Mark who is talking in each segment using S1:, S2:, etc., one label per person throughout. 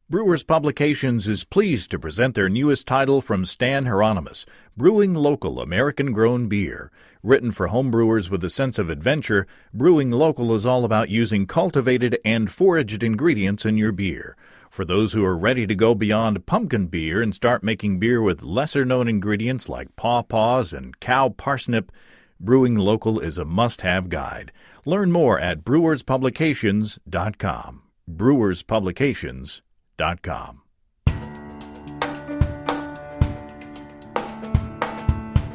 S1: Brewers Publications is pleased to present their newest title from Stan Hieronymus, Brewing Local American-Grown Beer. Written for homebrewers with a sense of adventure, Brewing Local is all about using cultivated and foraged ingredients in your beer. For those who are ready to go beyond pumpkin beer and start making beer with lesser-known ingredients like pawpaws and cow parsnip, Brewing Local is a must-have guide. Learn more at brewerspublications.com. brewerspublications.com.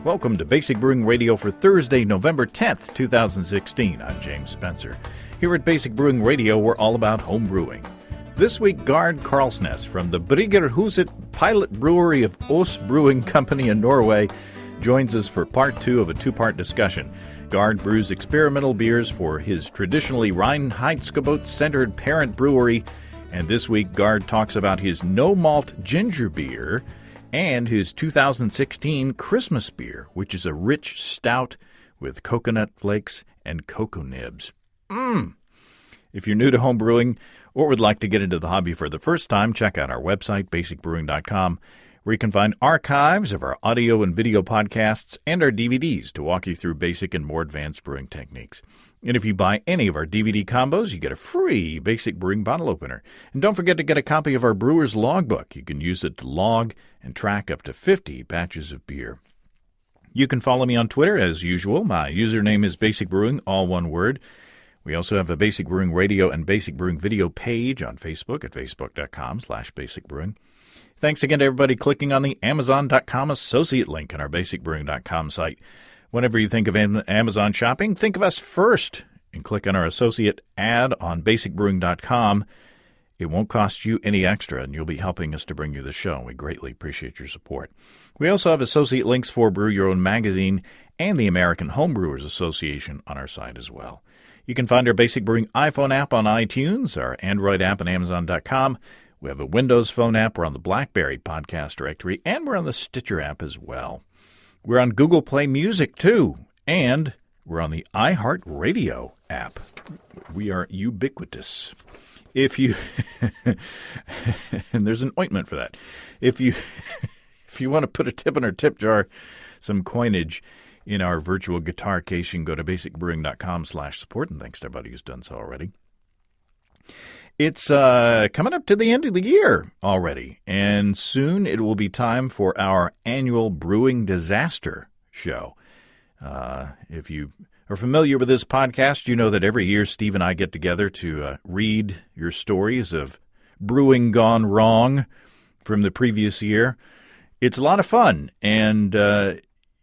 S1: Welcome to Basic Brewing Radio for Thursday, November 10th, 2016. I'm James Spencer. Here at Basic Brewing Radio, we're all about home brewing. This week, Gard Karlsnes from the Bryggerhuset pilot brewery of Aass Brewing Company in Norway joins us for part two of a two-part discussion. Gard brews experimental beers for his traditionally Reinheitsgebot-centered parent brewery. And this week, Gard talks about his no-malt ginger beer and his 2016 Christmas beer, which is a rich stout with coconut flakes and cocoa nibs. If you're new to home brewing or would like to get into the hobby for the first time, check out our website, basicbrewing.com, where you can find archives of our audio and video podcasts and our DVDs to walk you through basic and more advanced brewing techniques. And if you buy any of our DVD combos, you get a free Basic Brewing bottle opener. And don't forget to get a copy of our Brewer's Logbook. You can use it to log and track up to 50 batches of beer. You can follow me on Twitter as usual. My username is Basic Brewing, all one word. We also have a Basic Brewing Radio and Basic Brewing video page on Facebook at facebook.com/basicbrewing. Thanks again to everybody clicking on the Amazon.com associate link on our basicbrewing.com site. Whenever you think of Amazon shopping, think of us first and click on our associate ad on basicbrewing.com. It won't cost you any extra, and you'll be helping us to bring you the show. We greatly appreciate your support. We also have associate links for Brew Your Own magazine and the American Homebrewers Association on our site as well. You can find our Basic Brewing iPhone app on iTunes, our Android app on Amazon.com. We have a Windows Phone app. We're on the BlackBerry podcast directory, and we're on the Stitcher app as well. We're on Google Play Music, too, and we're on the iHeartRadio app. We are ubiquitous. If you and there's an ointment for that. If you want to put a tip in our tip jar, some coinage in our virtual guitar case, you can go to basicbrewing.com/support, and thanks to everybody who's done so already. It's coming up to the end of the year already, and soon it will be time for our annual Brewing Disaster show. If you are familiar with this podcast, you know that every year Steve and I get together to read your stories of brewing gone wrong from the previous year. It's a lot of fun, and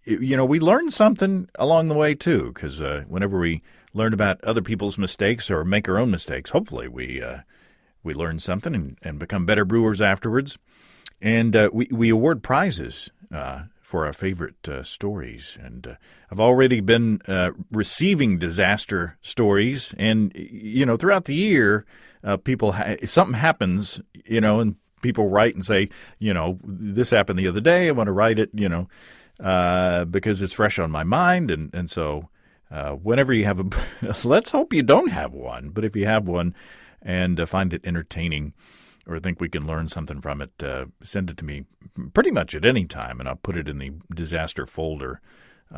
S1: we learn something along the way, too, because whenever we learn about other people's mistakes or make our own mistakes, hopefully we learn something and become better brewers afterwards. And we award prizes for our favorite stories. And I've already been receiving disaster stories. And, throughout the year, something happens, and people write and say, this happened the other day. I want to write it, because it's fresh on my mind. And so whenever you have let's hope you don't have one, but if you have one and find it entertaining or think we can learn something from it, send it to me pretty much at any time, and I'll put it in the disaster folder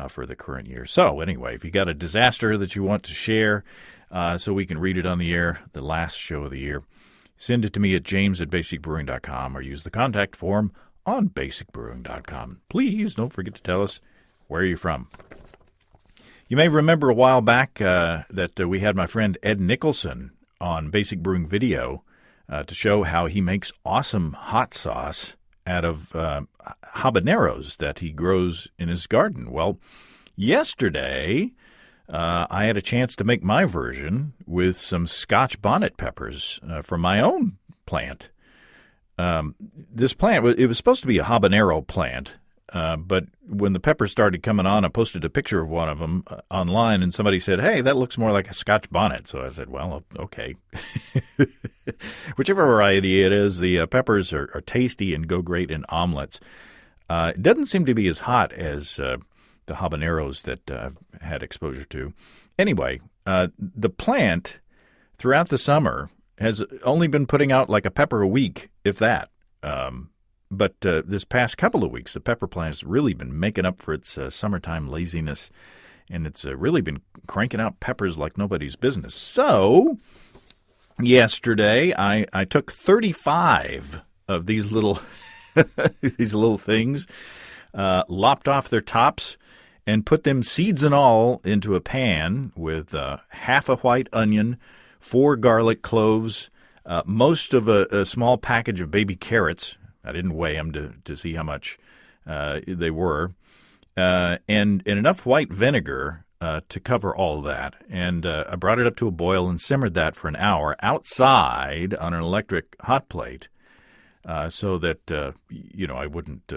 S1: for the current year. So anyway, if you got a disaster that you want to share so we can read it on the air, the last show of the year, send it to me at james@basicbrewing.com or use the contact form on basicbrewing.com. Please don't forget to tell us where you're from. You may remember a while back that we had my friend Ed Nicholson on Basic Brewing Video to show how he makes awesome hot sauce out of habaneros that he grows in his garden. Well, yesterday I had a chance to make my version with some Scotch bonnet peppers from my own plant. This plant, it was supposed to be a habanero plant, but when the peppers started coming on, I posted a picture of one of them online, and somebody said, hey, that looks more like a Scotch bonnet. So I said, well, okay. Whichever variety it is, the peppers are tasty and go great in omelets. It doesn't seem to be as hot as the habaneros that I've had exposure to. Anyway, the plant throughout the summer has only been putting out like a pepper a week, if that. But this past couple of weeks, the pepper plant has really been making up for its summertime laziness, and it's really been cranking out peppers like nobody's business. So yesterday, I took 35 of these little these little things, lopped off their tops, and put them, seeds and all, into a pan with half a white onion, 4 garlic cloves, most of a small package of baby carrots. I didn't weigh them to see how much they were, and enough white vinegar to cover all of that. And I brought it up to a boil and simmered that for an hour outside on an electric hot plate, so that I wouldn't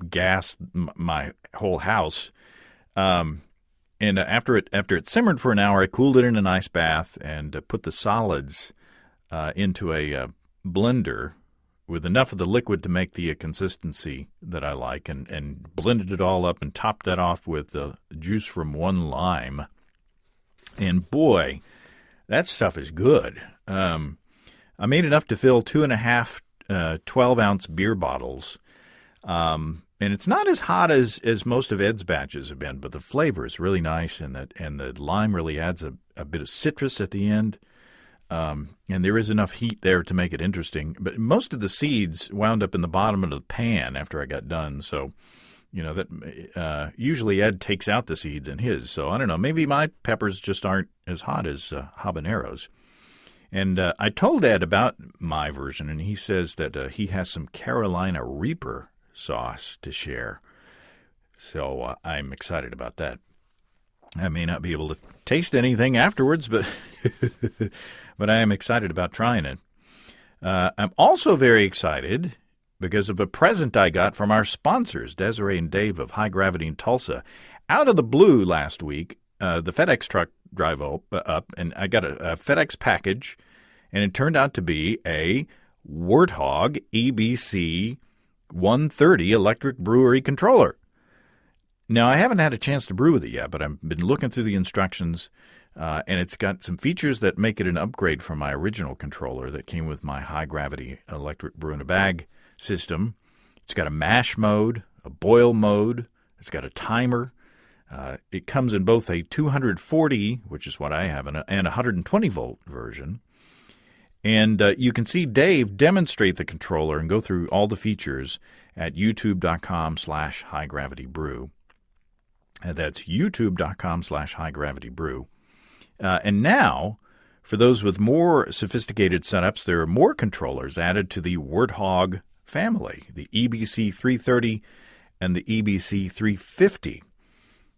S1: gas my whole house. And after it simmered for an hour, I cooled it in an ice bath and put the solids into a blender with enough of the liquid to make the consistency that I like, and blended it all up and topped that off with the juice from 1 lime. And boy, that stuff is good. I made enough to fill 2.5 12-ounce beer bottles. And it's not as hot as most of Ed's batches have been, but the flavor is really nice, and the lime really adds a bit of citrus at the end. And there is enough heat there to make it interesting. But most of the seeds wound up in the bottom of the pan after I got done. So, that usually Ed takes out the seeds in his. So I don't know. Maybe my peppers just aren't as hot as habaneros. And I told Ed about my version, and he says that he has some Carolina Reaper sauce to share. So I'm excited about that. I may not be able to taste anything afterwards, but but I am excited about trying it. I'm also very excited because of a present I got from our sponsors, Desiree and Dave of High Gravity in Tulsa. Out of the blue last week, the FedEx truck drive up, and I got a FedEx package, and it turned out to be a Warthog EBC 130 electric brewery controller. Now, I haven't had a chance to brew with it yet, but I've been looking through the instructions, and it's got some features that make it an upgrade from my original controller that came with my high-gravity electric brew-in-a-bag system. It's got a mash mode, a boil mode. It's got a timer. It comes in both a 240, which is what I have, and a 120-volt version. And you can see Dave demonstrate the controller and go through all the features at youtube.com/high-gravity-brew. That's youtube.com/high-gravity-brew. And now, for those with more sophisticated setups, there are more controllers added to the Warthog family, the EBC 330 and the EBC 350.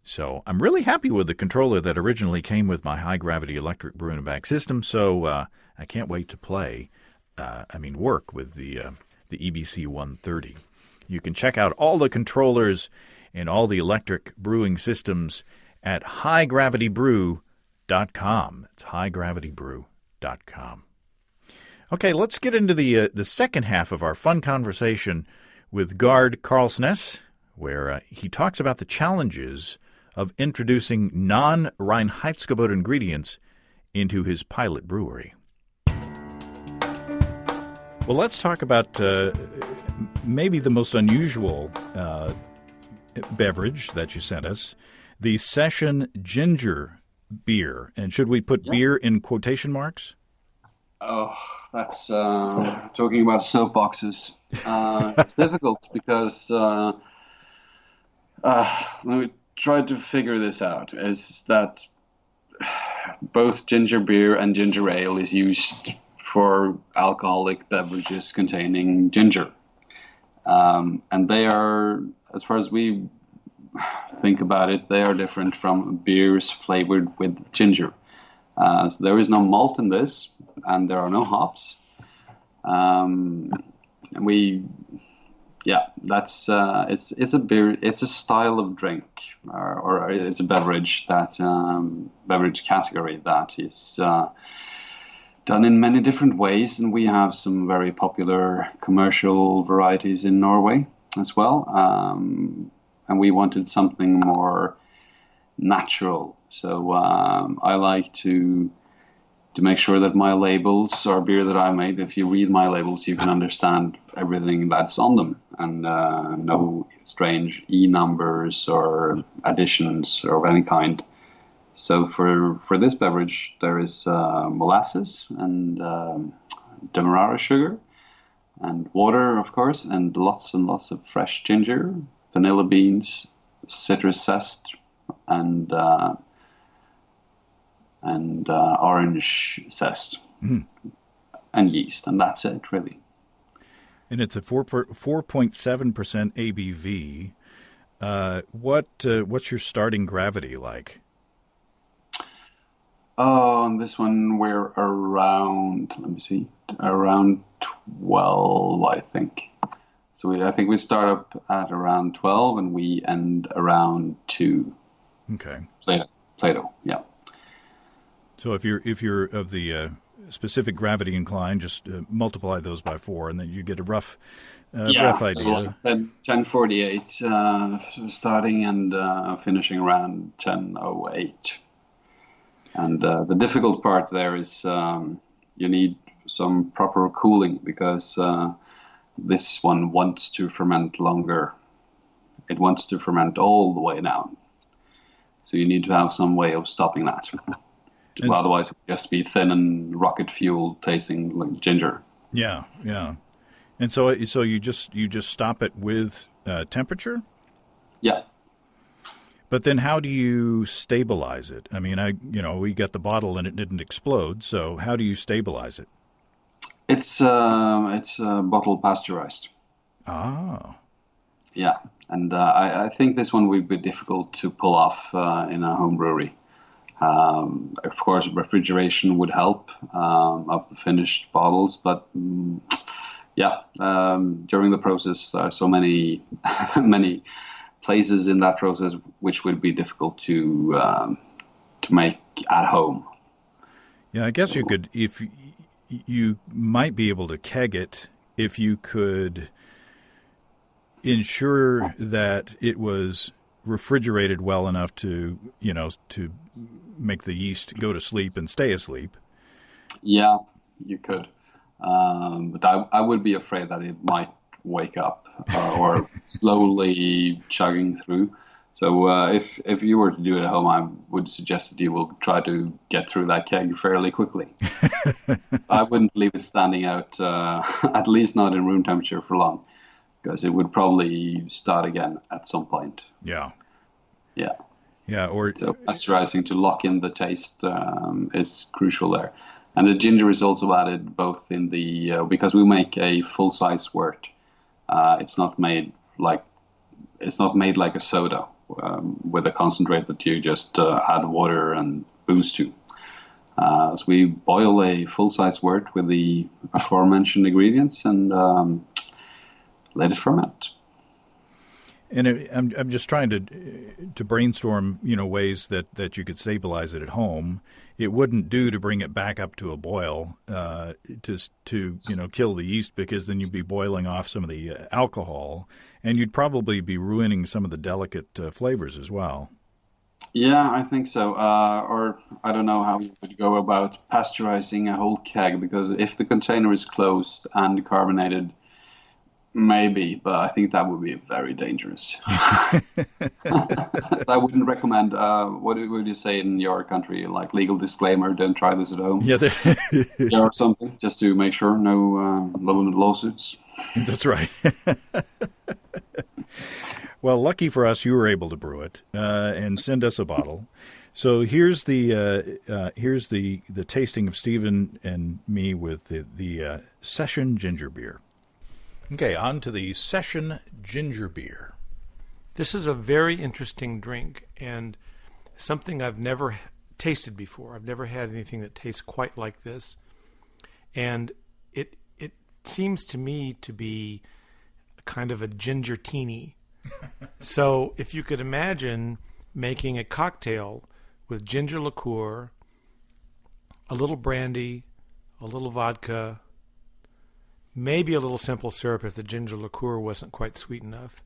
S1: So I'm really happy with the controller that originally came with my high-gravity electric brew-in-a-bag system, so I can't wait to work with the EBC 130. You can check out all the controllers and all the electric brewing systems at high-gravity-brew.com. It's high-gravity-brew.com. Okay, let's get into the second half of our fun conversation with Gard Karlsnes, where he talks about the challenges of introducing non-Reinheitsgebot ingredients into his pilot brewery. Well, let's talk about maybe the most unusual beverage that you sent us, the Session Ginger Beer. And should we put beer in quotation marks?
S2: Oh, that's talking about soapboxes. It's difficult because when we tried to figure this out, is that both ginger beer and ginger ale is used for alcoholic beverages containing ginger. And they are, as far as we think about it, they are different from beers flavored with ginger. So there is no malt in this, and there are no hops. It's a beer. It's a style of drink, or it's a beverage beverage category that is done in many different ways, and we have some very popular commercial varieties in Norway as well. And we wanted something more natural, so I like to to make sure that my labels or beer that I made, if you read my labels, you can understand everything that's on them, and no strange E numbers or additions or of any kind. So for this beverage, there is molasses and demerara sugar and water, of course, and lots of fresh ginger, vanilla beans, citrus zest, and orange zest, and yeast, and that's it, really.
S1: And it's a 4.7% ABV. What's your starting gravity like?
S2: On this one, we're around, let me see, around 12, I think. So I think we start up at around 12 and we end around 2.
S1: Okay.
S2: Plato, yeah.
S1: So if you're of the specific gravity incline, just multiply those by 4, and then you get a rough idea.
S2: So like 1048 starting and finishing around 1008. And the difficult part there is you need some proper cooling, because this one wants to ferment longer. It wants to ferment all the way down. So you need to have some way of stopping that. Otherwise, it would just be thin and rocket fuel tasting like ginger.
S1: Yeah, yeah. And so you just stop it with temperature?
S2: Yeah.
S1: But then how do you stabilize it? I mean, we got the bottle and it didn't explode, so how do you stabilize it?
S2: It's bottle pasteurized.
S1: Ah.
S2: Yeah, and I think this one would be difficult to pull off in a home brewery. Of course, refrigeration would help of the finished bottles, but during the process, there are so many many places in that process which would be difficult to make at home.
S1: Yeah, I guess you could, if you might be able to keg it, if you could ensure that it was refrigerated well enough to make the yeast go to sleep and stay asleep.
S2: Yeah, you could. But I would be afraid that it might wake up or slowly chugging through. So if you were to do it at home, I would suggest that you will try to get through that keg fairly quickly. I wouldn't leave it standing out, at least not in room temperature for long, because it would probably start again at some point.
S1: Yeah.
S2: Yeah.
S1: Yeah.
S2: So pasteurizing to lock in the taste is crucial there. And the ginger is also added both in the because we make a full-size wort. It's not made like a soda with a concentrate that you just add water and booze to. So we boil a full-size wort with the aforementioned ingredients and let it ferment.
S1: And I'm just trying to brainstorm, ways that you could stabilize it at home. It wouldn't do to bring it back up to a boil to kill the yeast, because then you'd be boiling off some of the alcohol, and you'd probably be ruining some of the delicate flavors as well.
S2: Yeah, I think so. Or I don't know how you would go about pasteurizing a whole keg, because if the container is closed and carbonated, maybe, but I think that would be very dangerous. So I wouldn't recommend. What would you say in your country? Like legal disclaimer: don't try this at home.
S1: Yeah,
S2: or something, just to make sure no lawsuits.
S1: That's right. Well, lucky for us, you were able to brew it and send us a bottle. So here's the tasting of Stephen and me with the Session Ginger Beer. Okay, on to the Session Ginger Beer.
S3: This is a very interesting drink and something I've never tasted before. I've never had anything that tastes quite like this. And it seems to me to be kind of a ginger teeny. So if you could imagine making a cocktail with ginger liqueur, a little brandy, a little vodka, maybe a little simple syrup if the ginger liqueur wasn't quite sweet enough,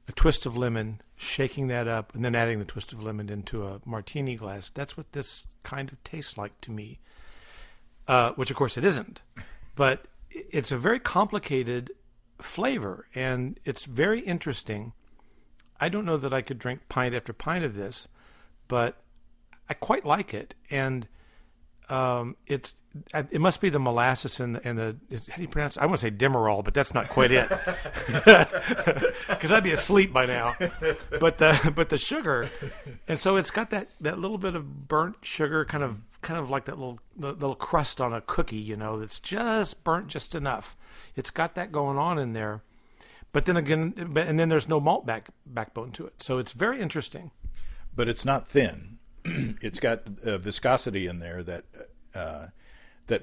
S3: a twist of lemon, shaking that up, and then adding the twist of lemon into a martini glass. That's what this kind of tastes like to me. which of course it isn't. But it's a very complicated flavor, and it's very interesting. I don't know that I could drink pint after pint of this, but I quite like it. And it must be the molasses and the how do you pronounce it? I want to say Demerol, but that's not quite it, because I'd be asleep by now. But the sugar, and so it's got that little bit of burnt sugar, kind of like that little crust on a cookie, that's just burnt just enough. It's got that going on in there, but then again, and then there's no malt backbone to it, so it's very interesting.
S1: But it's not thin. It's got viscosity in there that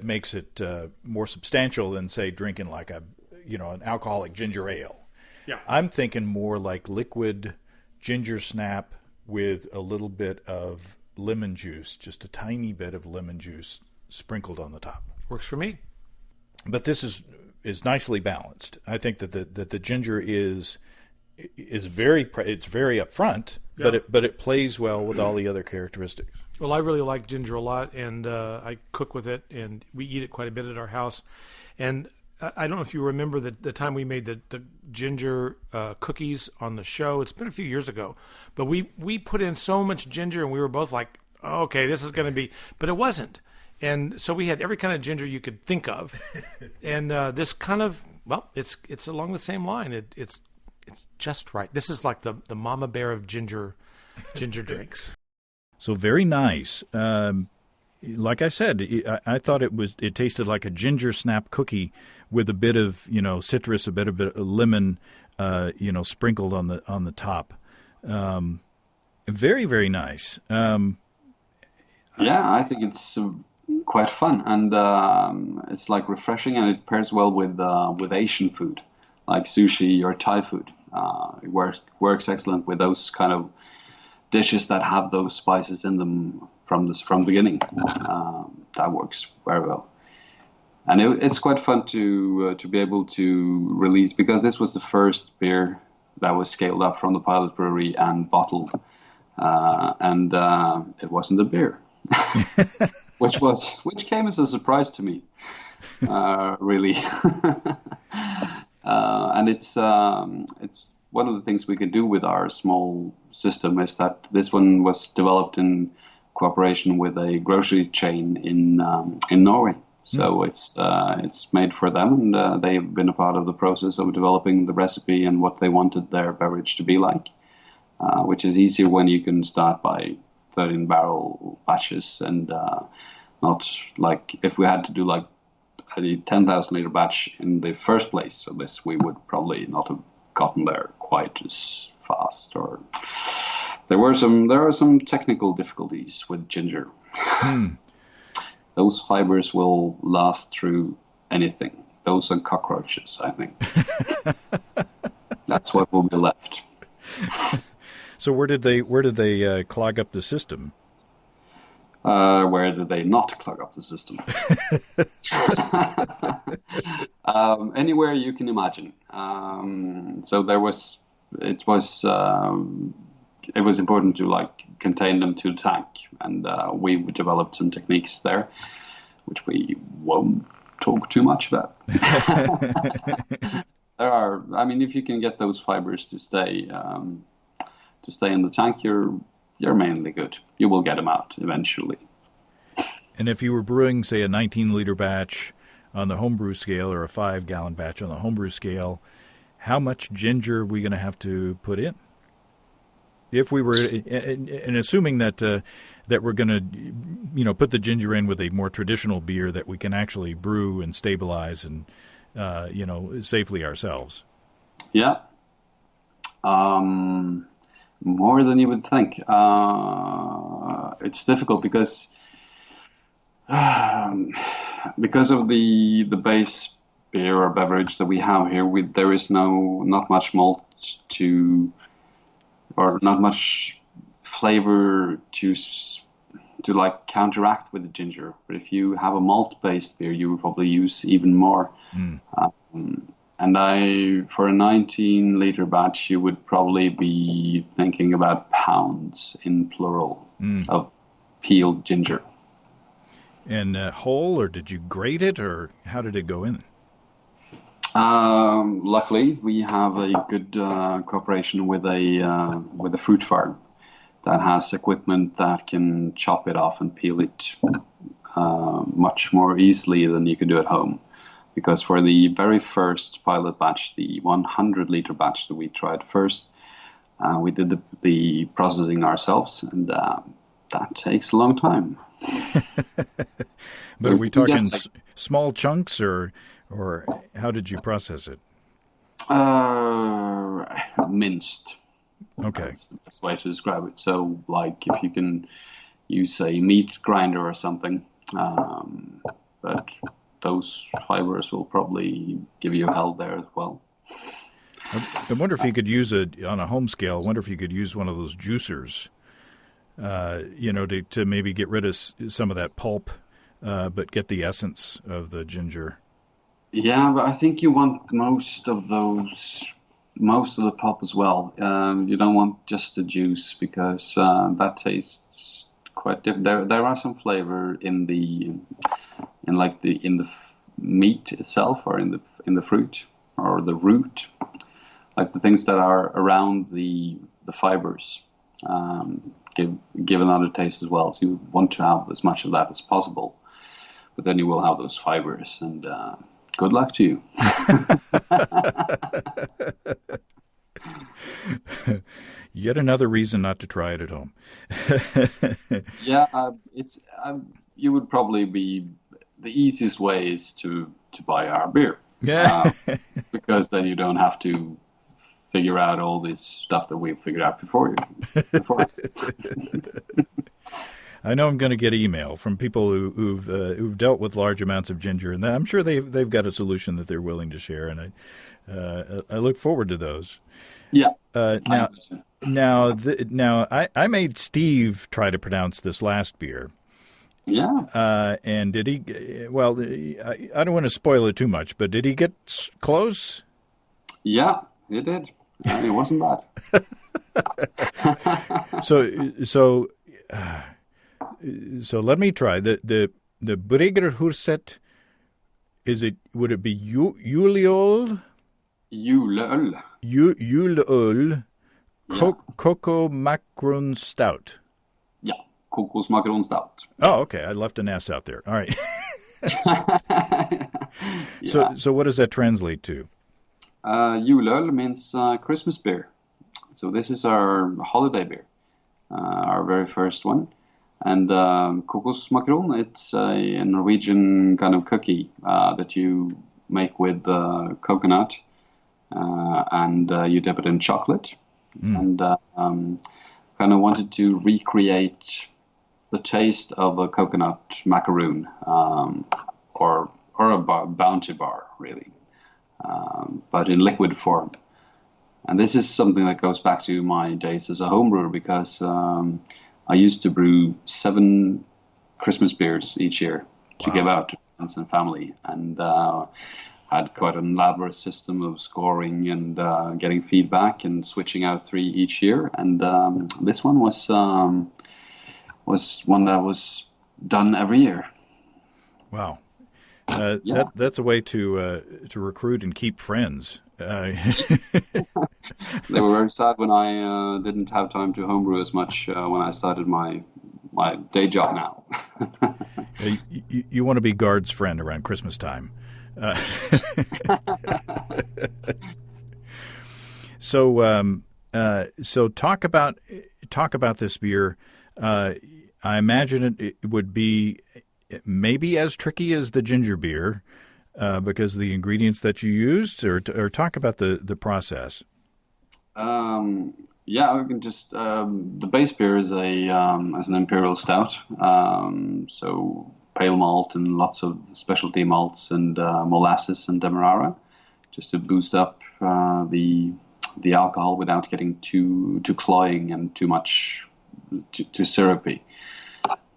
S1: makes it more substantial than, say, drinking like an alcoholic ginger ale.
S3: Yeah,
S1: I'm thinking more like liquid ginger snap with a little bit of lemon juice, just a tiny bit of lemon juice sprinkled on the top.
S3: Works for me.
S1: But this is nicely balanced. I think that the ginger is very upfront,
S3: yeah.
S1: but it plays well with all the other characteristics.
S3: Well, I really like ginger a lot, and I cook with it, and we eat it quite a bit at our house. And I don't know if you remember the time we made the ginger cookies on the show. It's been a few years ago, but we put in so much ginger, and we were both like, oh, okay, this is going to be, but it wasn't. And so we had every kind of ginger you could think of, and this kind of, well, it's along the same line. It's just right. This is like the mama bear of ginger drinks.
S1: So very nice. Like I said, I thought it tasted like a ginger snap cookie with a bit of citrus, a bit of lemon, sprinkled on the top. Very, very nice.
S2: Yeah, I think it's quite fun, and it's like refreshing, and it pairs well with Asian food, like sushi or Thai food. It works excellent with those kind of dishes that have those spices in them from the beginning. That works very well, and it's quite fun to be able to release, because this was the first beer that was scaled up from the pilot brewery and bottled, and it wasn't a beer, which came as a surprise to me, really. And it's one of the things we could do with our small system is that this one was developed in cooperation with a grocery chain in Norway. So it's made for them, and they've been a part of the process of developing the recipe and what they wanted their beverage to be like, which is easier when you can start by 13-barrel batches, and not like if we had to do like a 10,000 liter batch in the first place. So this, we would probably not have gotten there quite as fast, or there are some technical difficulties with ginger. Those fibers will last through anything. Those are cockroaches, I think. That's what will be left.
S1: So where did they clog up the system?
S2: Where did they not clog up the system? Anywhere you can imagine. So it was important to contain them to the tank, and we developed some techniques there, which we won't talk too much about. If you can get those fibers to stay in the tank, you're mainly good. You will get them out eventually.
S1: And if you were brewing, say, a 19-liter batch on the homebrew scale, or a 5-gallon batch on the homebrew scale, how much ginger are we going to have to put in? If we were, and assuming that we're going to, put the ginger in with a more traditional beer that we can actually brew and stabilize and, safely ourselves.
S2: Yeah. More than you would think. It's difficult because of the base beer or beverage that we have here. There is not much malt or not much flavor to counteract with the ginger. But if you have a malt-based beer, you would probably use even more. And for a 19-liter batch, you would probably be thinking about pounds in plural of peeled ginger.
S1: And whole, or did you grate it, or how did it go in?
S2: Luckily, we have a good cooperation with a fruit farm that has equipment that can chop it off and peel it much more easily than you could do at home. Because for the very first pilot batch, the 100-liter batch that we tried first, we did the processing ourselves, and that takes a long time.
S1: But are we talking small chunks, or how did you process it?
S2: Minced.
S1: Okay.
S2: That's the best way to describe it. So, like, if you can use a meat grinder or something, but those fibers will probably give you hell there as well.
S1: I wonder if you could use on a home scale. I wonder if you could use one of those juicers, to maybe get rid of some of that pulp, but get the essence of the ginger.
S2: Yeah, but I think you want most of the pulp as well. You don't want just the juice, because that tastes quite different. There are some flavor in the meat itself, or in the fruit or the root, like the things that are around the fibers. Give another taste as well. So you want to have as much of that as possible, but then you will have those fibers, and good luck to you.
S1: Yet another reason not to try it at home.
S2: Yeah, you would probably be the easiest way is to buy our beer.
S1: Yeah,
S2: because then you don't have to figure out all this stuff that we've figured out before you.
S1: I know I'm going to get email from people who've dealt with large amounts of ginger, and I'm sure they've got a solution that they're willing to share, and I look forward to those.
S2: Yeah.
S1: Now I made Steve try to pronounce this last beer.
S2: Yeah.
S1: And did he? Well, I don't want to spoil it too much, but did he get close?
S2: Yeah, he did. It wasn't bad.
S1: So let me try the Bryggerhuset. Would it be Juleöl?
S2: Juleöl.
S1: Juleöl. Cocoa Macron Stout.
S2: Yeah, kokosmakron stout.
S1: Oh, okay. I left an S out there. All right.
S2: Yeah.
S1: So what does that translate to?
S2: Juleöl means Christmas beer. So this is our holiday beer, our very first one. And kokosmakron, it's a Norwegian kind of cookie that you make with coconut, and you dip it in chocolate. And kind of wanted to recreate the taste of a coconut macaroon, or a Bounty bar, really, but in liquid form. And this is something that goes back to my days as a home brewer, because I used to brew 7 Christmas beers each year to give out to friends and family, and had quite an elaborate system of scoring and getting feedback and switching out 3 each year. And this one was one that was done every year.
S1: Wow.
S2: Yeah.
S1: That's a way to recruit and keep friends.
S2: They were very sad when I didn't have time to homebrew as much when I started my day job now.
S1: You want to be Gard's friend around Christmas time. So talk about this beer. I imagine it would be maybe as tricky as the ginger beer, because of the ingredients that you used, or talk about the process.
S2: Yeah, we can just the base beer is an imperial stout, so pale malt and lots of specialty malts and molasses and demerara, just to boost up the alcohol without getting too cloying and too much too syrupy.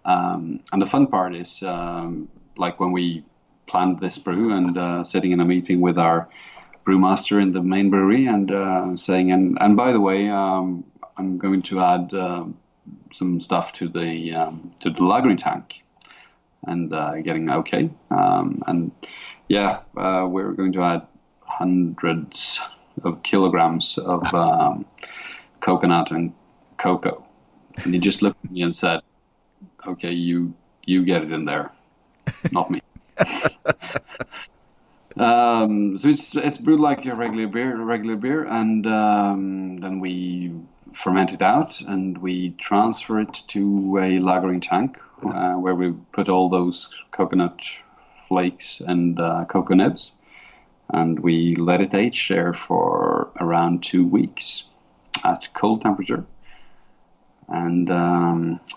S2: And the fun part is like when we planned this brew and sitting in a meeting with our brewmaster in the main brewery and saying, and by the way, I'm going to add some stuff to the lagering tank. and getting okay. And yeah, we're going to add hundreds of kilograms of coconut and cocoa. And he just looked at me and said, "Okay, you get it in there, not me." So it's brewed like a regular beer, and then we ferment it out and we transfer it to a lagering tank where we put all those coconut flakes and cocoa nibs, and we let it age there for around 2 weeks at cold temperature. And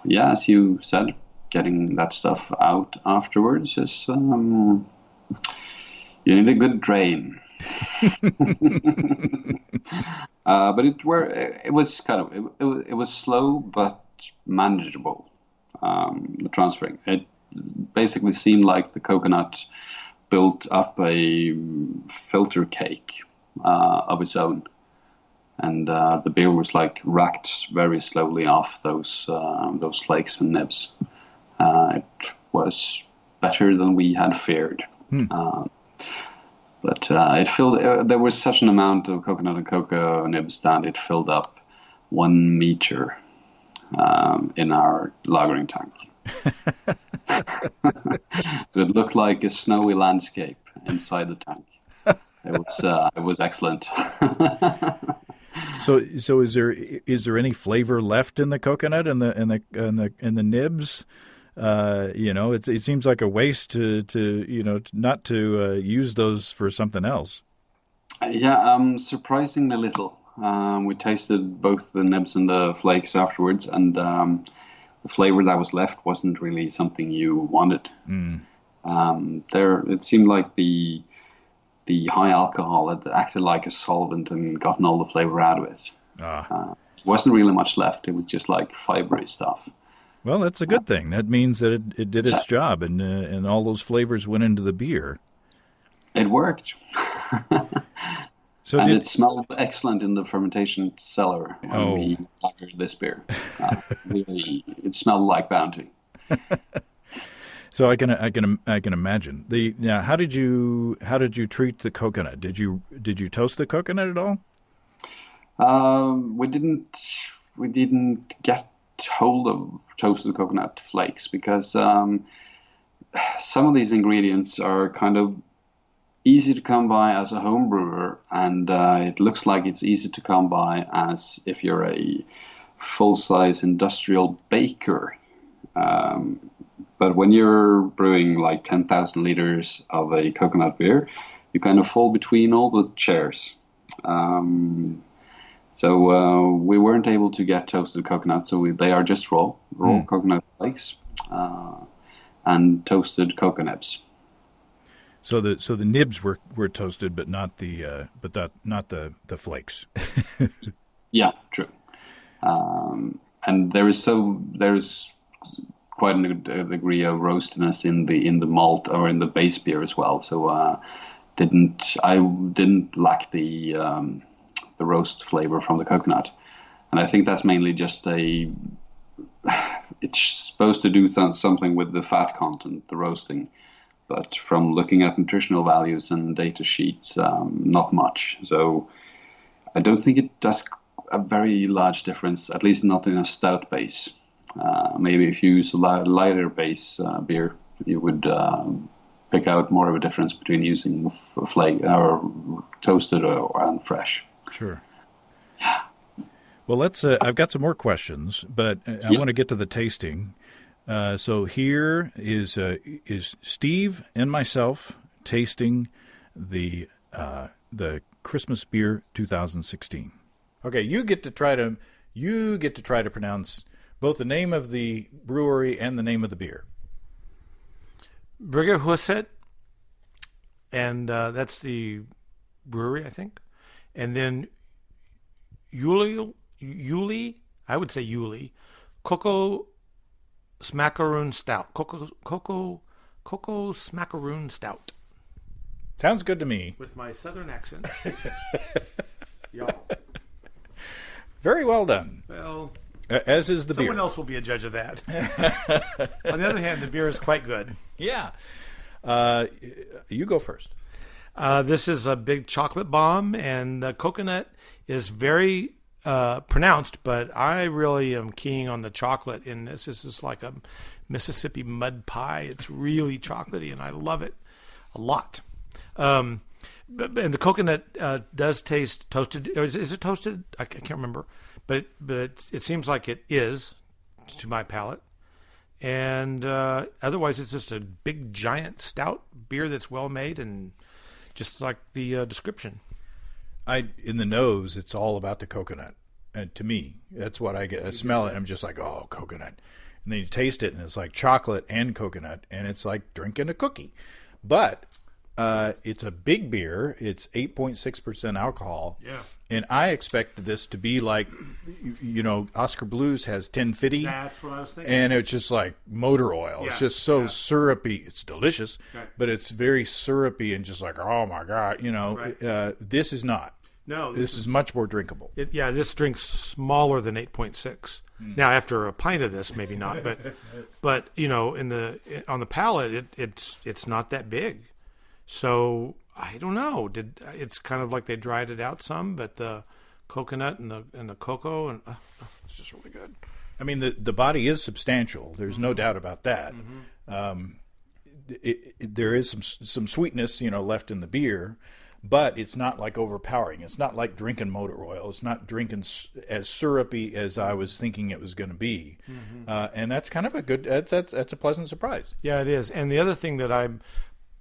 S2: yeah, as you said, getting that stuff out afterwards is you need a good drain. But it was slow but manageable. The transferring, it basically seemed like the coconut built up a filter cake of its own, and the beer was like racked very slowly off those flakes and nibs. It was better than we had feared. But it filled. There was such an amount of coconut and cocoa nibs that it filled up 1 meter in our lagering tank. So it looked like a snowy landscape inside the tank. It was excellent.
S1: So is there any flavor left in the coconut and the nibs? It seems like a waste to not to use those for something else.
S2: Yeah, surprisingly little. We tasted both the nibs and the flakes afterwards, and the flavor that was left wasn't really something you wanted. It seemed like the high alcohol had acted like a solvent and gotten all the flavor out of it. Wasn't really much left. It was just like fibery stuff.
S1: Well, that's a good thing. That means that it did its job, and all those flavors went into the beer.
S2: It worked. It smelled excellent in the fermentation cellar when we lagered this beer. Really, it smelled like Bounty.
S1: So I can imagine. How did you treat the coconut? Did you toast the coconut at all?
S2: We didn't get hold of toasted coconut flakes because some of these ingredients are kind of easy to come by as a home brewer, and it looks like it's easy to come by as if you're a full-size industrial baker. But when you're brewing like 10,000 liters of a coconut beer, you kind of fall between all the chairs. So we weren't able to get toasted coconut, so they are just raw coconut flakes and toasted cocoa nibs.
S1: So the nibs were toasted, but not the flakes.
S2: Yeah, true. And there is quite a degree of roastiness in the malt or in the base beer as well. So I didn't lack the roast flavor from the coconut, and I think that's mainly just it's supposed to do something with the fat content, the roasting, but from looking at nutritional values and data sheets, not much. So I don't think it does a very large difference, at least not in a stout base. Maybe if you use a lighter base beer, you would pick out more of a difference between using flake or toasted and fresh.
S1: Sure. Well, I've got some more questions, but I want to get to the tasting. So here is Steve and myself tasting the Christmas beer 2016. Okay, you get to try to pronounce both the name of the brewery and the name of the beer.
S3: Bryggerhuset, and that's the brewery, I think. And then Yuli, I would say Yuli, Cocoa Smackaroon Stout. Cocoa Smackaroon Stout.
S1: Sounds good to me.
S3: With my southern accent. Y'all.
S1: Very well done.
S3: Well,
S1: As is the beer.
S3: Someone else will be a judge of that. On the other hand, the beer is quite good.
S1: Yeah. You go first.
S3: This is a big chocolate bomb, and the coconut is very pronounced, but I really am keying on the chocolate in this. This is like a Mississippi mud pie. It's really chocolatey, and I love it a lot. And the coconut does taste toasted. Is it toasted? I can't remember, but it seems like it is to my palate. And otherwise, it's just a big, giant, stout beer that's well made and just like the description.
S1: In the nose, it's all about the coconut. And to me, that's what I get. I smell it, and I'm just like, oh, coconut. And then you taste it, and it's like chocolate and coconut, and it's like drinking a cookie. But it's a big beer. It's 8.6% alcohol.
S3: Yeah.
S1: And I expected this to be like, Oscar Blues has 1050.
S3: That's what I was thinking.
S1: And it's just like motor oil.
S3: Yeah,
S1: It's just so syrupy. It's delicious,
S3: right.
S1: but it's very syrupy and just like, oh my God,
S3: Right.
S1: This is not.
S3: No,
S1: this is much more drinkable.
S3: This drink's smaller than 8.6. Now, after a pint of this, maybe not, but on the palate, it's not that big. So I don't know. It's kind of like they dried it out some, but the coconut and the cocoa and it's just really good.
S1: I mean, the body is substantial. There's no doubt about that. There is some sweetness, left in the beer. But it's not like overpowering. It's not like drinking motor oil. It's not drinking as syrupy as I was thinking it was going to be. And that's kind of a good. That's a pleasant surprise.
S3: Yeah, it is. And the other thing that I'm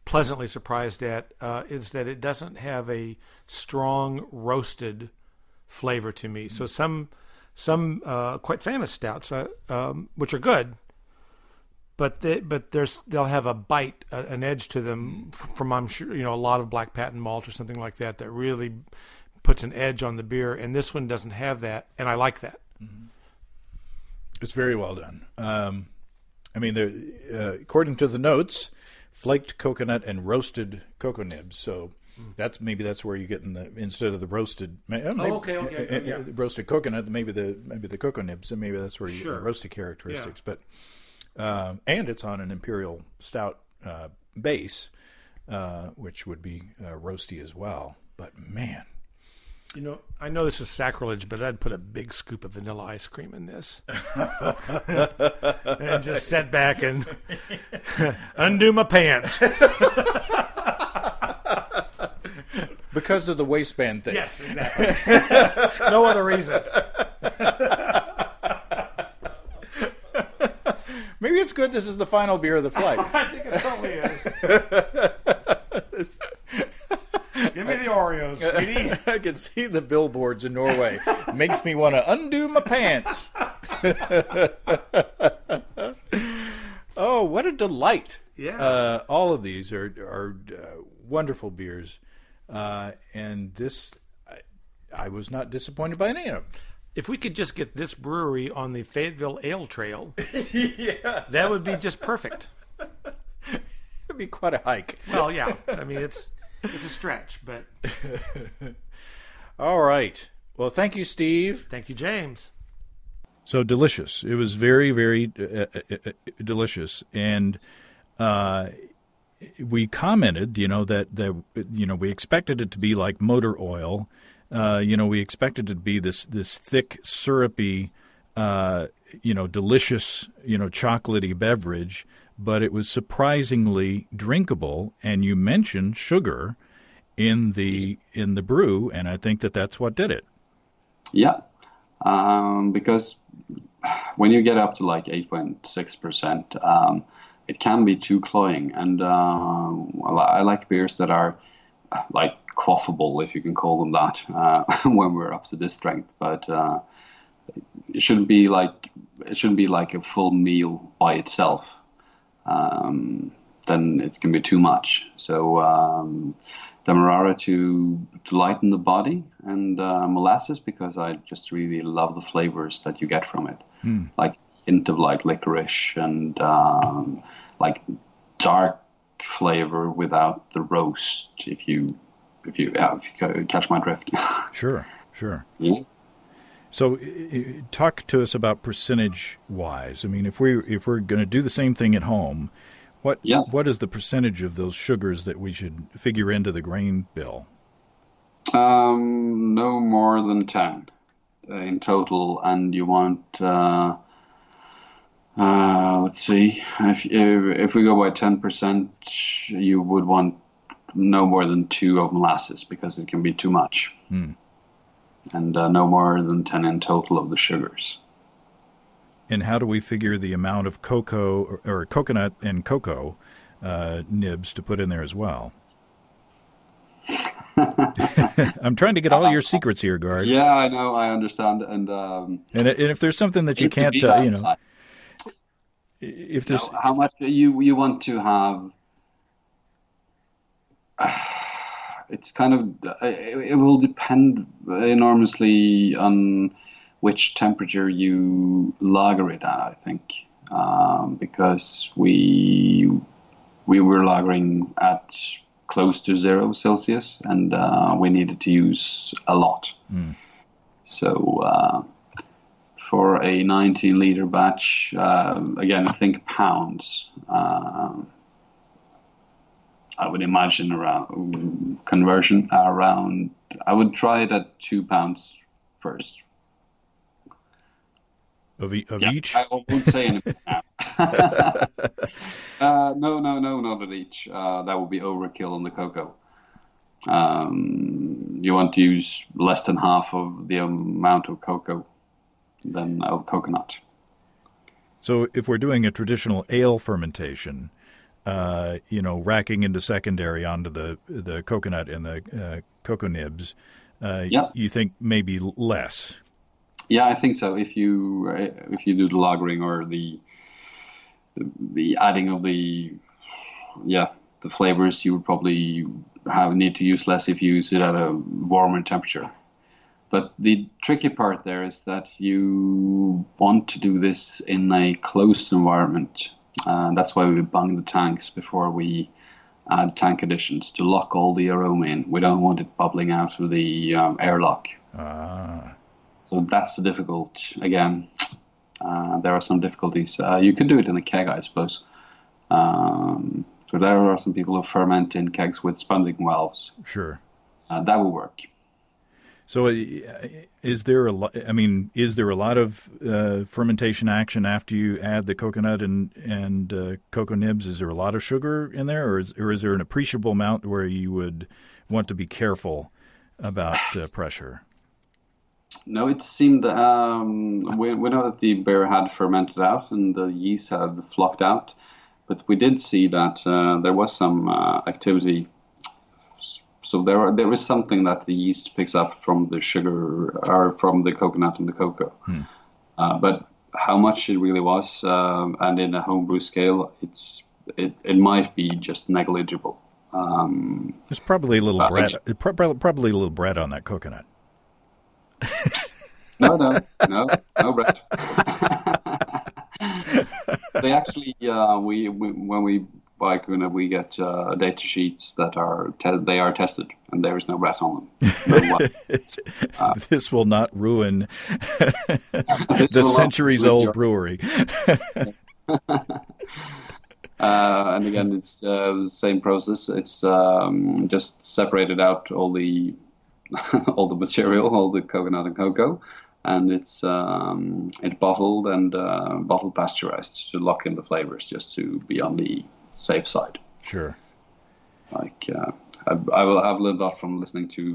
S3: pleasantly surprised at is that it doesn't have a strong roasted flavor to me. So some quite famous stouts, which are good. But they'll have a bite, an edge to them from, I'm sure, a lot of black patent malt or something like that really puts an edge on the beer. And this one doesn't have that, and I like that.
S1: It's very well done. According to the notes, flaked coconut and roasted cocoa nibs. So that's where you get instead of the roasted. Roasted coconut, maybe the cocoa nibs, and maybe that's where you get the roasted characteristics. Yeah. But and it's on an imperial stout base, which would be roasty as well. But man,
S3: I know this is sacrilege, but I'd put a big scoop of vanilla ice cream in this, and just sit back and undo my pants.
S1: Because of the waistband thing.
S3: Yes, exactly. No other reason.
S1: Maybe it's good this is the final beer of the flight.
S3: I think it totally is. Give me the Oreos, sweetie.
S1: I can see the billboards in Norway. Makes me want to undo my pants. Oh, what a delight.
S3: Yeah.
S1: All of these are wonderful beers. And this, I was not disappointed by any of them.
S3: If we could just get this brewery on the Fayetteville Ale Trail,
S1: that
S3: would be just perfect.
S1: It'd be quite a hike.
S3: Well, yeah. I mean, it's a stretch, but...
S1: All right. Well, thank you, Steve.
S3: Thank you, James.
S1: So delicious. It was very, very delicious. And we commented, that we expected it to be like motor oil. We expected it to be this thick, syrupy, delicious, chocolatey beverage, but it was surprisingly drinkable. And you mentioned sugar in the brew, and I think that's what did it. Yeah,
S2: because when you get up to like 8.6%, it can be too cloying, and I like beers that are like quaffable, if you can call them that, when we're up to this strength. But it shouldn't be like a full meal by itself. Then it can be too much. So Demerara to lighten the body, and molasses because I just really love the flavors that you get from it, like hint of like licorice and like dark flavor without the roast. If you catch my drift.
S1: Sure.
S2: Yeah.
S1: So, talk to us about percentage wise. I mean, if we're going to do the same thing at home, what is the percentage of those sugars that we should figure into the grain bill?
S2: No more than 10 in total, and you want let's see, if we go by 10%, you would want no more than 2 of molasses because it can be too much. And no more than 10 in total of the sugars.
S1: And how do we figure the amount of cocoa or coconut and cocoa nibs to put in there as well? I'm trying to get all your secrets here, Gard.
S2: Yeah, I know, I understand, and
S1: if there's something that you can't, if there's
S2: how much you want to have. It's kind of, it will depend enormously on which temperature you lager it at, I think, because we were lagering at close to 0 Celsius, and we needed to use a lot. So for a 19-liter batch, again, I think pounds. I would imagine around conversion around. I would try it at 2 pounds first.
S1: Of each?
S2: I won't say anything now. No, not at each. That would be overkill on the cocoa. You want to use less than half of the amount of cocoa than of coconut.
S1: So if we're doing a traditional ale fermentation, racking into secondary onto the coconut and the cocoa nibs, you think maybe less?
S2: Yeah, I think so. If you do the lagering or the adding of the flavors, you would probably need to use less if you use it at a warmer temperature. But the tricky part there is that you want to do this in a closed environment. That's why we bung the tanks before we add tank additions to lock all the aroma in. We don't want it bubbling out of the airlock. So that's the difficult. Again, there are some difficulties. You could do it in a keg, I suppose. So there are some people who ferment in kegs with spunding valves.
S1: Sure.
S2: That will work.
S1: So, is there a lot of fermentation action after you add the coconut and cocoa nibs? Is there a lot of sugar in there, or is there an appreciable amount where you would want to be careful about pressure?
S2: No, it seemed we know that the beer had fermented out and the yeast had flocked out, but we did see that there was some activity. So there is something that the yeast picks up from the sugar or from the coconut and the cocoa. But how much it really was, and in a homebrew scale, it might be just negligible.
S1: There's probably a little bread. Probably a little bread on that coconut.
S2: No bread. They actually, when we buy Kuna, we get data sheets that are they are tested, and there is no bread on them.
S1: This will not ruin the centuries-old brewery.
S2: And again, it's the same process. It's just separated out all the material, all the coconut and cocoa, and it's bottled and bottle pasteurized to lock in the flavors, just to be on the safe side.
S1: Sure.
S2: Like I've learned a lot from listening to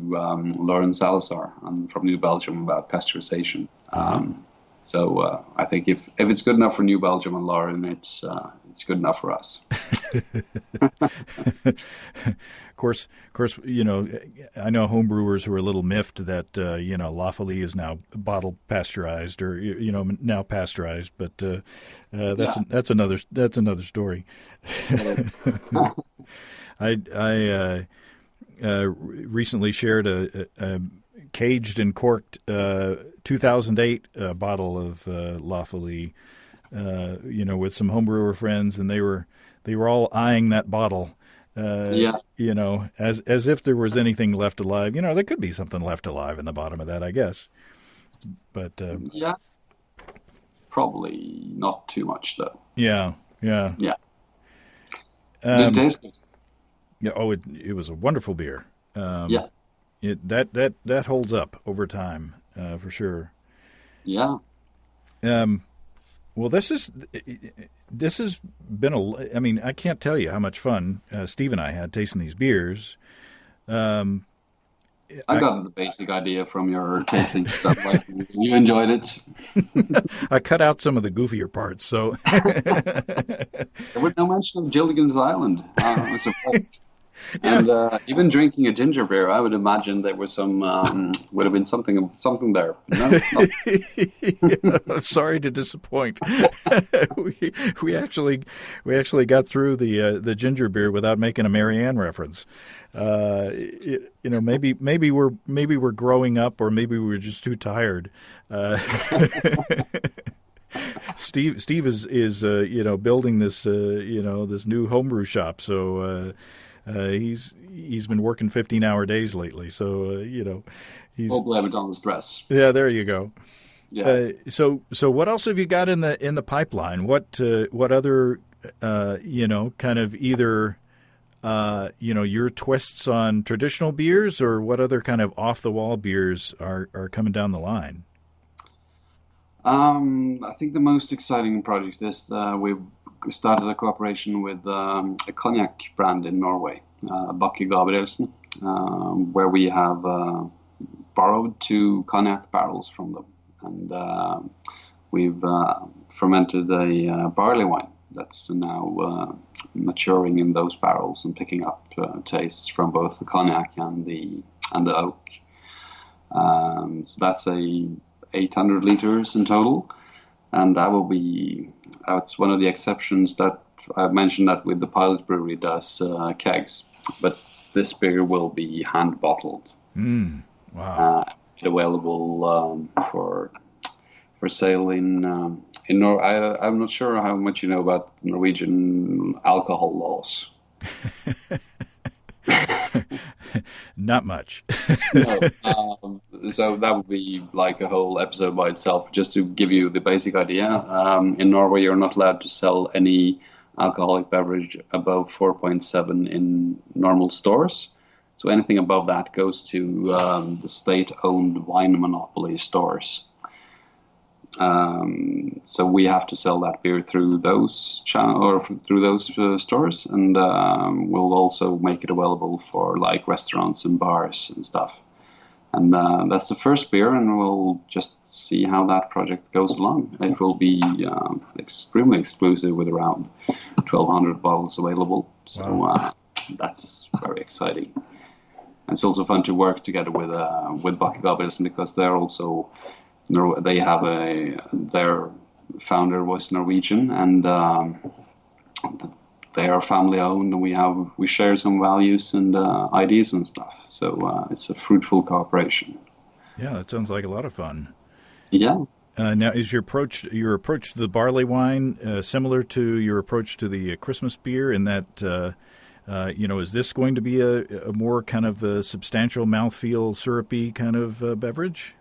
S2: Lauren Salazar from New Belgium about pasteurization. So I think if it's good enough for New Belgium and Lauren, it's good enough for us.
S1: Of course, I know homebrewers who are a little miffed that La Folie is now bottle pasteurized or now pasteurized, but that's another story. I recently shared a caged and corked 2008 bottle of La Folie, with some homebrewer friends, and they were all eyeing that bottle. As if there was anything left alive. There could be something left alive in the bottom of that, I guess. But
S2: Yeah, probably not too much though.
S1: yeah, yeah,
S2: Yeah. Did it taste good?
S1: yeah. Oh, it was a wonderful beer.
S2: Yeah.
S1: That holds up over time for sure.
S2: Yeah.
S1: Well, this has been I mean, I can't tell you how much fun Steve and I had tasting these beers.
S2: I got the basic idea from your tasting stuff. Like, you enjoyed it.
S1: I cut out some of the goofier parts, so
S2: There was no mention of Gilligan's Island. I was surprised. And even drinking a ginger beer, I would imagine there was some would have been something there. No,
S1: sorry to disappoint. we actually got through the ginger beer without making a Marianne reference. Maybe we're growing up, or maybe we were just too tired. Steve is building this this new homebrew shop, so. He's been working 15-hour days lately, so he's
S2: hopefully I have it on the stress.
S1: Yeah, there you go.
S2: Yeah.
S1: So what else have you got in the pipeline? What other kind of either your twists on traditional beers, or what other kind of off the wall beers are coming down the line?
S2: I think the most exciting project is we've started a cooperation with a cognac brand in Norway, Gard Karlsnes, where we have borrowed 2 cognac barrels from them, and we've fermented a barley wine that's now maturing in those barrels and picking up tastes from both the cognac and the oak. So that's 800 liters in total. And that will be, it's one of the exceptions that I've mentioned that with the pilot brewery does kegs, but this beer will be hand bottled.
S1: Wow.
S2: Available for sale in Norway. I'm not sure how much you know about Norwegian alcohol laws.
S1: Not much.
S2: No. So that would be like a whole episode by itself, just to give you the basic idea. In Norway, you're not allowed to sell any alcoholic beverage above 4.7 in normal stores. So anything above that goes to the state-owned wine monopoly stores. So we have to sell that beer through those stores, and we'll also make it available for like restaurants and bars and stuff. And that's the first beer, and we'll just see how that project goes along. It will be extremely exclusive with around 1,200 bottles available. So
S1: Wow.
S2: That's very exciting. And it's also fun to work together with Gard Karlsnes, because they're also they have their founder was Norwegian, and they are family owned, and we share some values and ideas and stuff. So it's a fruitful cooperation.
S1: Yeah, that sounds like a lot of fun.
S2: Yeah.
S1: Now, is your approach to the barley wine similar to your approach to the Christmas beer? In that, is this going to be a more kind of a substantial mouthfeel, syrupy kind of beverage?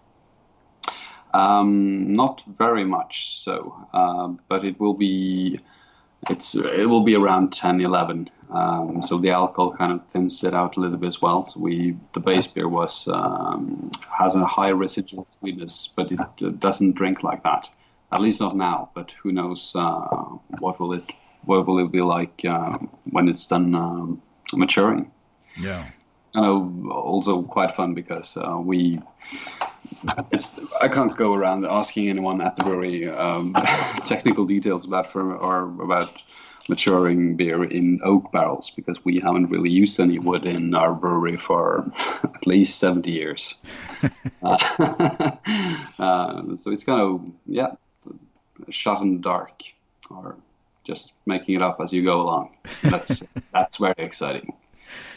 S2: Not very much so, but it will be around 10, 11. So the alcohol kind of thins it out a little bit as well. So the base beer has a high residual sweetness, but it doesn't drink like that. At least not now. But who knows what will it be like when it's done maturing?
S1: Yeah.
S2: It's kind of also quite fun because I can't go around asking anyone at the brewery technical details about maturing beer in oak barrels, because we haven't really used any wood in our brewery for at least 70 years. So it's kind of a shot in the dark, or just making it up as you go along. That's very exciting.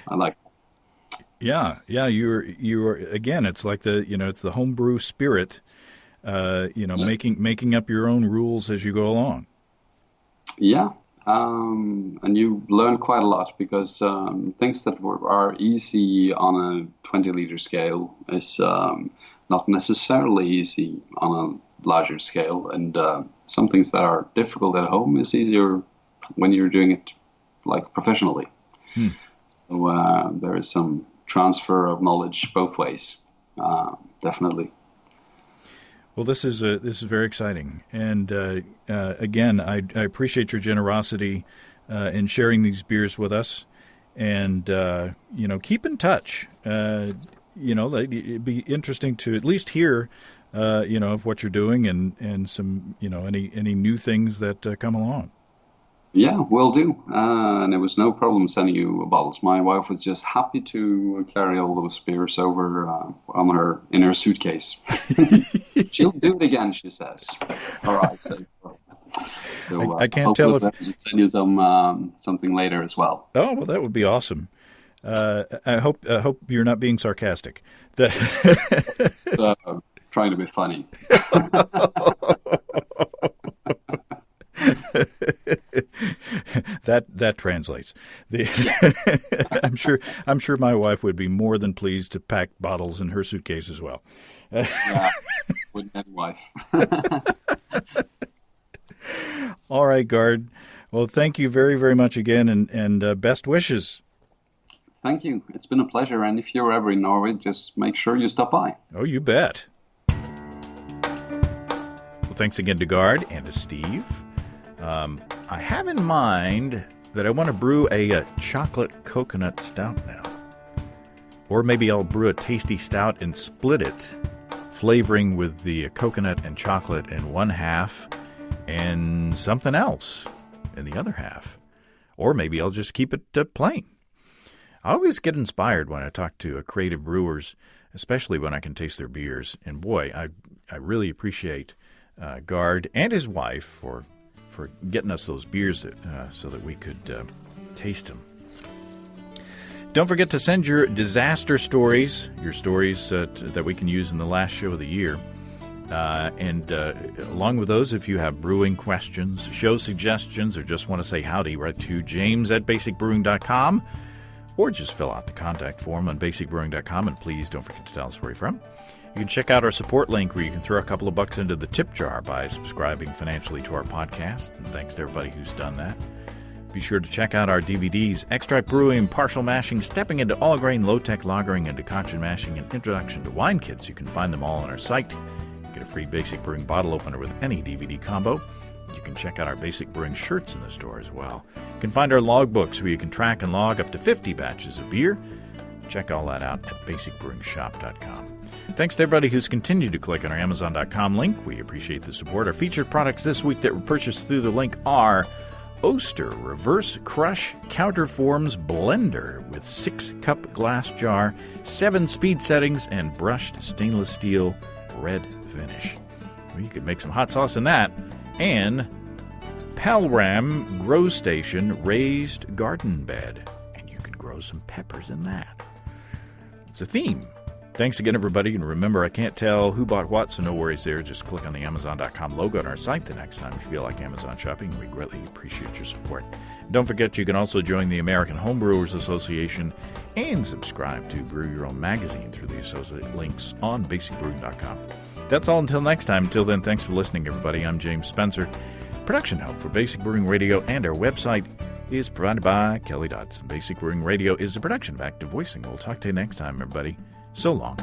S2: I like.
S1: Yeah. You're again. It's like it's the homebrew spirit. Making up your own rules as you go along.
S2: Yeah, and you learn quite a lot, because things that are easy on a 20-liter scale is not not necessarily easy on a larger scale, and some things that are difficult at home is easier when you're doing it like professionally. So there is some transfer of knowledge both ways, definitely.
S1: Well, this is very exciting, and again, I appreciate your generosity in sharing these beers with us, and keep in touch. It'd be interesting to at least hear, of what you're doing and some, any new things that come along.
S2: Yeah, will do. And it was no problem sending you bottles. My wife was just happy to carry all those beers over in her suitcase. She'll do it again, she says. All right, so
S1: I can't tell if
S2: I'll send you something later as well.
S1: Oh, well, that would be awesome. I hope you're not being sarcastic.
S2: Trying to be funny.
S1: That translates. I'm sure my wife would be more than pleased to pack bottles in her suitcase as well.
S2: Yeah, wouldn't any wife.
S1: All right, Gard. Well, thank you very, very much again, and best wishes.
S2: Thank you. It's been a pleasure, and if you're ever in Norway, just make sure you stop by.
S1: Oh, you bet. Well, thanks again to Gard and to Steve. I have in mind that I want to brew a chocolate coconut stout now. Or maybe I'll brew a tasty stout and split it, flavoring with the coconut and chocolate in one half and something else in the other half. Or maybe I'll just keep it plain. I always get inspired when I talk to creative brewers, especially when I can taste their beers. And boy, I really appreciate Gard and his wife for getting us those beers so that we could taste them. Don't forget to send your disaster stories, your stories that we can use in the last show of the year. And along with those, if you have brewing questions, show suggestions, or just want to say howdy, write to james@basicbrewing.com, or just fill out the contact form on basicbrewing.com, and please don't forget to tell us where you're from. You can check out our support link where you can throw a couple of bucks into the tip jar by subscribing financially to our podcast, and thanks to everybody who's done that. Be sure to check out our DVDs, Extract Brewing, Partial Mashing, Stepping into All-Grain, Low-Tech Lagering, and Decoction Mashing, and Introduction to Wine Kits. You can find them all on our site. You get a free Basic Brewing bottle opener with any DVD combo. You can check out our Basic Brewing shirts in the store as well. You can find our logbooks where you can track and log up to 50 batches of beer. Check all that out at basicbrewingshop.com. Thanks to everybody who's continued to click on our Amazon.com link. We appreciate the support. Our featured products this week that were purchased through the link are Oster Reverse Crush Counterforms Blender with 6-cup glass jar, 7 speed settings, and brushed stainless steel red finish. Well, you could make some hot sauce in that. And Palram Grow Station Raised Garden Bed. And you can grow some peppers in that. It's a theme. Thanks again, everybody. And remember, I can't tell who bought what, so no worries there. Just click on the Amazon.com logo on our site the next time you feel like Amazon shopping. We greatly appreciate your support. Don't forget, you can also join the American Homebrewers Association and subscribe to Brew Your Own magazine through the associate links on basicbrewing.com. That's all until next time. Until then, thanks for listening, everybody. I'm James Spencer. Production help for Basic Brewing Radio and our website is provided by Kelly Dodson. Basic Brewing Radio is a production of Active Voicing. We'll talk to you next time, everybody. So long.